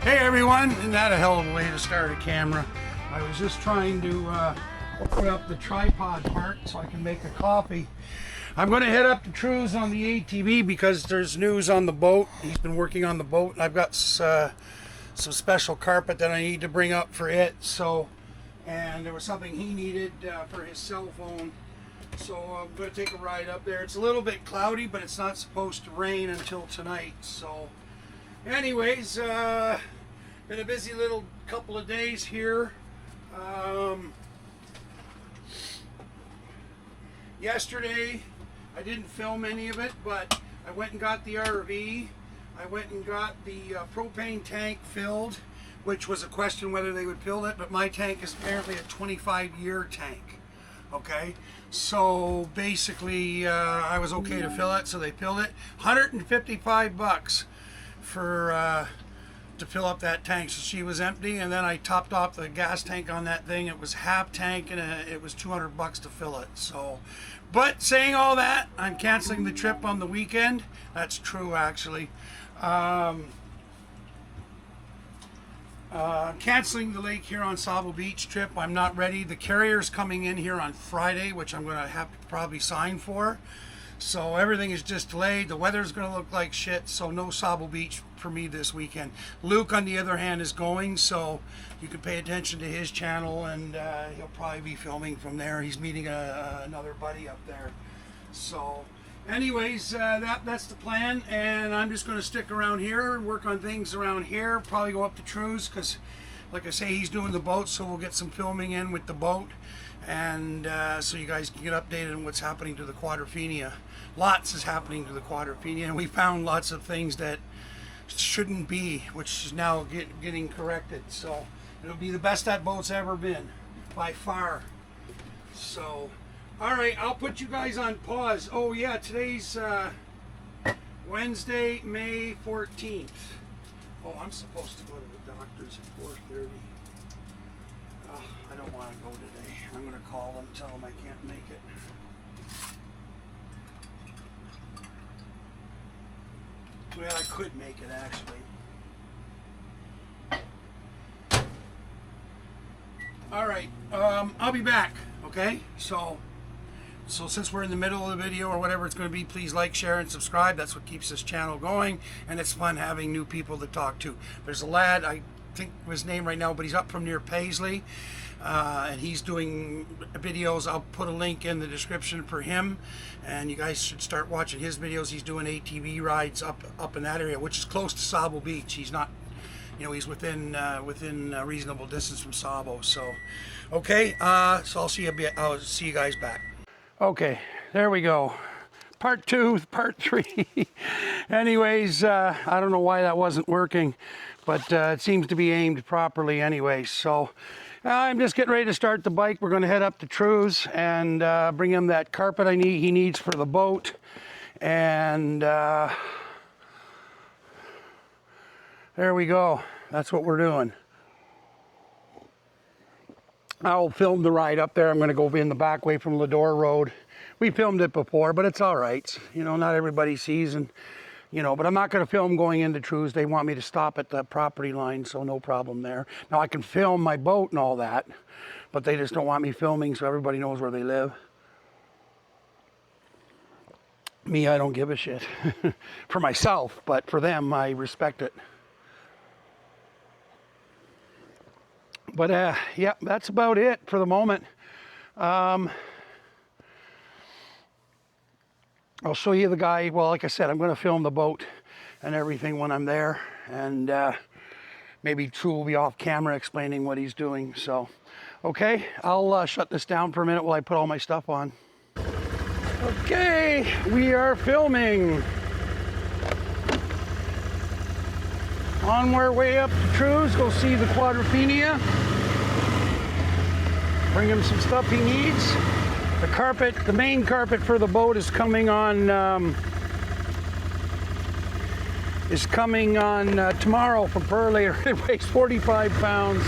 Hey everyone, isn't that a hell of a way to start a camera? I was just trying to put up the tripod part so I can make a coffee. I'm going to head up to True's on the ATV because there's news on the boat. He's been working on the boat, and I've got some special carpet that I need to bring up for it. So, and there was something he needed for his cell phone. So I'm going to take a ride up there. It's a little bit cloudy, but it's not supposed to rain until tonight. So anyways, been a busy little couple of days here. Yesterday, I didn't film any of it, but I went and got the RV. I went and got the propane tank filled, which was a question whether they would fill it, but my tank is apparently a 25-year tank. Okay, so basically I was okay to fill it, so they filled it. $155 for to fill up that tank. So she was empty, and then I topped off the gas tank on that thing. It was half tank, and it was $200 to fill it. So, but saying all that, I'm canceling the trip on the weekend. That's true, actually. Canceling the Lake Huron Sabo Beach trip. I'm not ready. The carrier's coming in here on Friday, which I'm going to have to probably sign for. So everything is just delayed. The weather's going to look like shit, so no Sabo Beach for me this weekend. Luke, on the other hand, is going, so you can pay attention to his channel, and he'll probably be filming from there. He's meeting another buddy up there. So anyways, that's the plan, and I'm just going to stick around here and work on things around here. Probably go up to True's because, like I say, he's doing the boat, so we'll get some filming in with the boat, and so you guys can get updated on what's happening to the Quadrophenia. Lots is happening to the Quadrophenia, and we found lots of things that shouldn't be, which is now getting corrected. So it'll be the best that boat's ever been, by far. So all right, I'll put you guys on pause. Oh yeah, today's Wednesday, May 14th. Oh, I'm supposed to go to the doctor's at 4:30. Oh, I don't want to go today. I'm going to call them, tell them I can't make it. Well, I could make it, actually. All right, I'll be back, okay? So since we're in the middle of the video or whatever it's going to be, please like, share, and subscribe. That's what keeps this channel going, and it's fun having new people to talk to. There's a lad, I think his name right now, but he's up from near Paisley, and he's doing videos. I'll put a link in the description for him, and you guys should start watching his videos. He's doing ATV rides up in that area, which is close to Sabo Beach. He's not, you know, he's within a reasonable distance from Sabo. So okay, so I'll see you guys back. Okay, there we go. Part 2, part 3. Anyways, I don't know why that wasn't working, but it seems to be aimed properly anyway. So I'm just getting ready to start the bike. We're going to head up to True's and bring him that carpet he needs for the boat. And there we go. That's what we're doing. I'll film the ride up there. I'm going to go in the back way from Lador Road. We filmed it before, but it's all right. You know, not everybody sees, and you know, but I'm not going to film going into True's. They want me to stop at the property line, so no problem there. Now I can film my boat and all that, but they just don't want me filming so everybody knows where they live. Me, I don't give a shit. For myself, but for them, I respect it. But yeah, that's about it for the moment. I'll show you the guy. Well, like I said, I'm going to film the boat and everything when I'm there, and maybe True will be off camera explaining what he's doing. So okay, I'll shut this down for a minute while I put all my stuff on. Okay, we are filming. On our way up to True's, go see the Quadrophenia. Bring him some stuff he needs. The carpet, the main carpet for the boat is coming on tomorrow from Pearl. It weighs 45 pounds.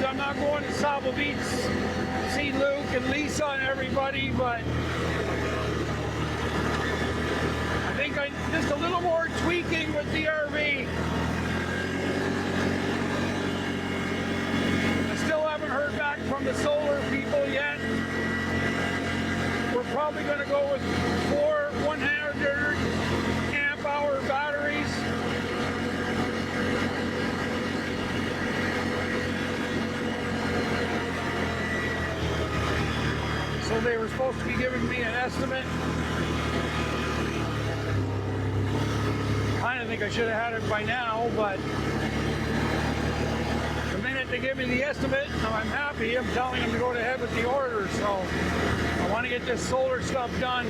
I'm not going to Sable Beach to see Luke and Lisa and everybody, but I think just a little more tweaking with the RV. I still haven't heard back from the solar people yet. We're probably going to go with 4 100 amp hour batteries. So they were supposed to be giving me an estimate. I think I should have had it by now, but the minute they give me the estimate, I'm happy. I'm telling them to go ahead with the order, so I want to get this solar stuff done.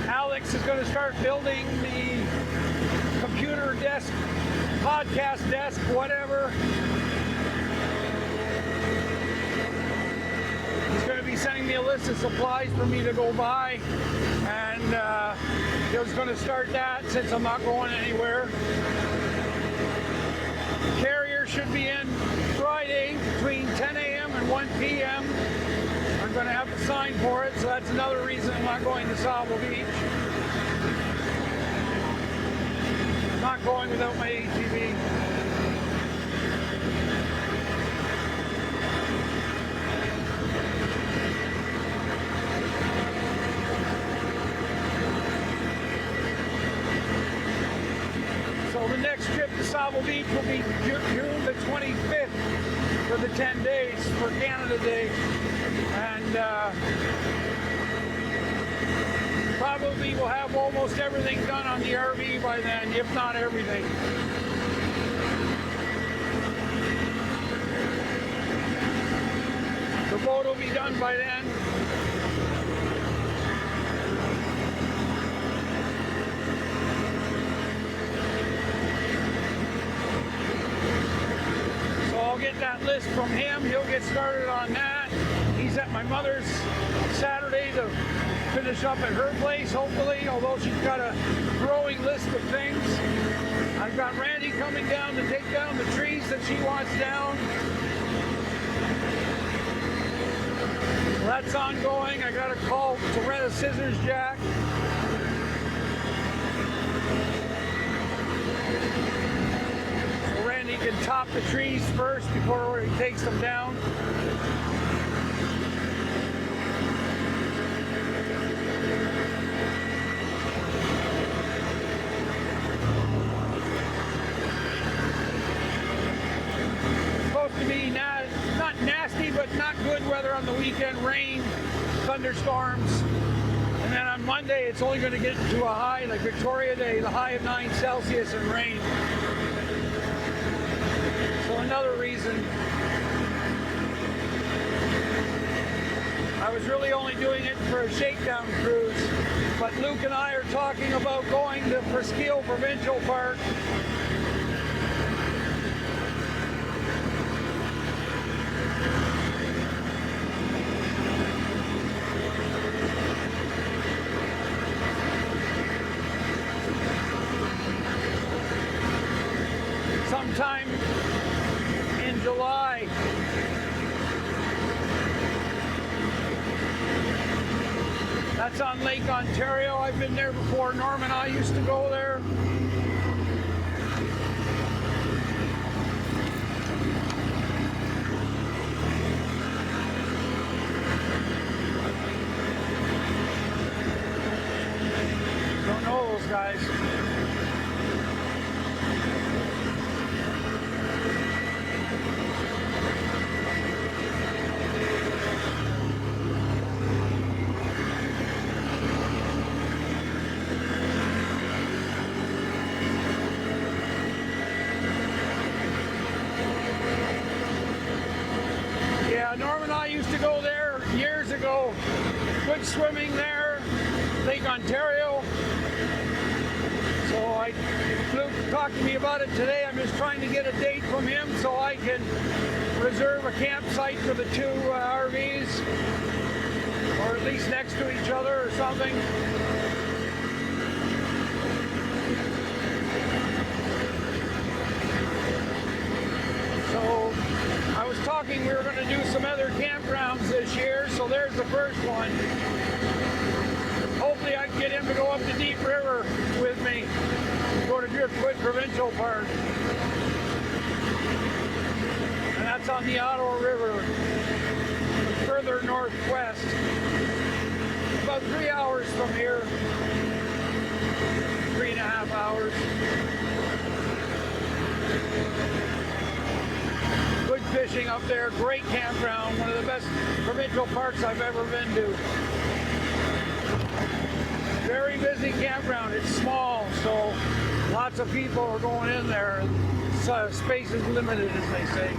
Alex is going to start building the computer desk, podcast desk, whatever. He's going to be sending me a list of supplies for me to go buy, and he was going to start that since I'm not going anywhere. Carrier should be in Friday between 10 a.m. and 1 p.m. I'm going to have to sign for it, so that's another reason I'm not going to Sable Beach. I'm not going without my ATV. So the next trip to Sable Beach will be June the 25th for the 10 days for Canada Day. And probably we'll have almost everything done on the RV by then, if not everything. The boat will be done by then. I'll get that list from him. He'll get started on that. He's at my mother's Saturday to finish up at her place, hopefully, although she's got a growing list of things. I've got Randy coming down to take down the trees that she wants down. So that's ongoing. I got a call to rent a scissors jack. Randy can top the trees first before he takes them down. It's supposed to be not nasty, but not good weather on the weekend. Rain, thunderstorms. And then on Monday, it's only going to get to a high, like Victoria Day, the high of 9 Celsius and rain. So another reason. I was really only doing it for a shakedown cruise, but Luke and I are talking about going to Presqu'île Provincial Park. Sometime in July. That's on Lake Ontario. I've been there before. Norm and I used to go there. Don't know those guys. Norm and I used to go there years ago. Good swimming there, Lake Ontario. So Luke talked to me about it today. I'm just trying to get a date from him so I can reserve a campsite for the 2 RVs, or at least next to each other or something. hoping we were going to do some other campgrounds this year, so there's the first one. Hopefully I can get him to go up the Deep River with me, go to Driftwood Provincial Park. And that's on the Ottawa River, further northwest. About 3 hours from here, 3.5 hours. Good fishing up there, great campground, one of the best provincial parks I've ever been to. Very busy campground, it's small, so lots of people are going in there. Space is limited, as they say.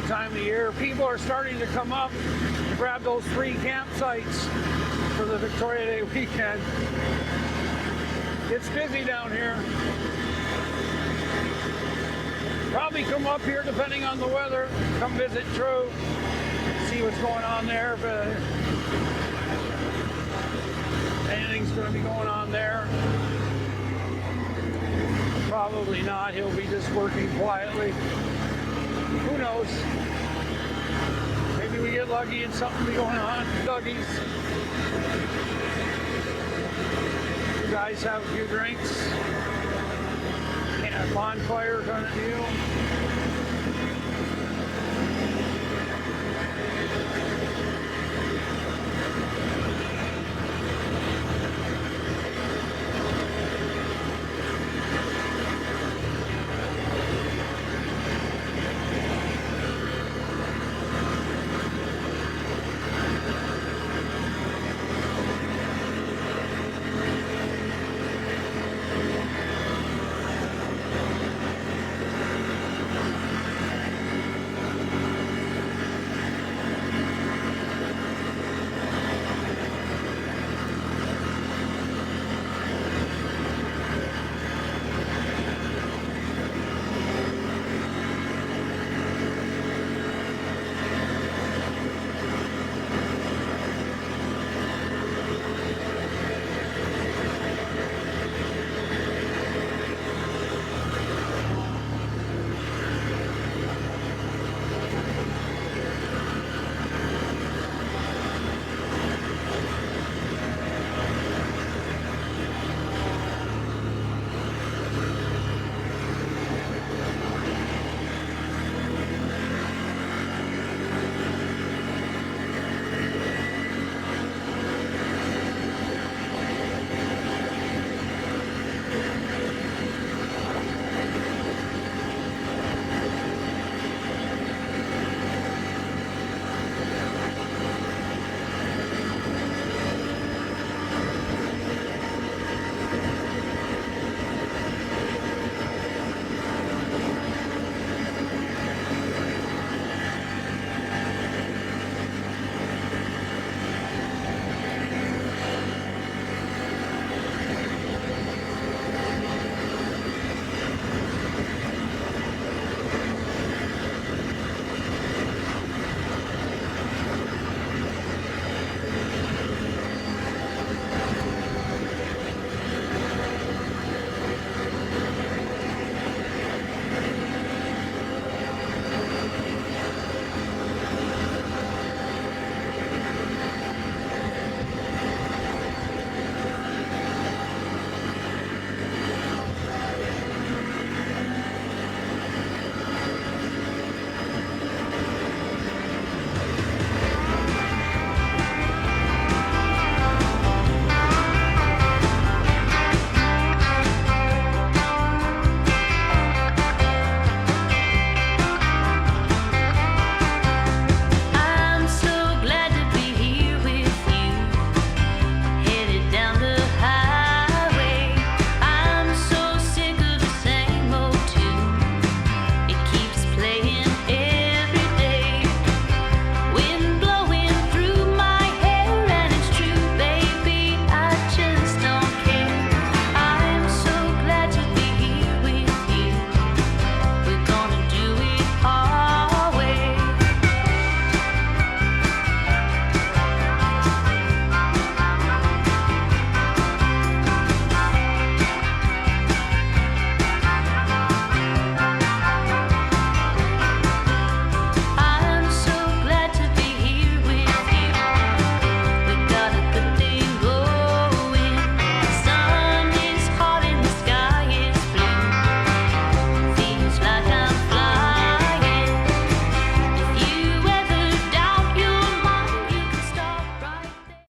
Time of year, people are starting to come up to grab those free campsites for the Victoria Day weekend. It's busy down here. Probably come up here depending on the weather. Come visit True, see what's going on there. But anything's going to be going on there. Probably not. He'll be just working quietly. Who knows? Maybe we get lucky and something be going on. Duggies. You guys have a few drinks. And a bonfire kind of deal.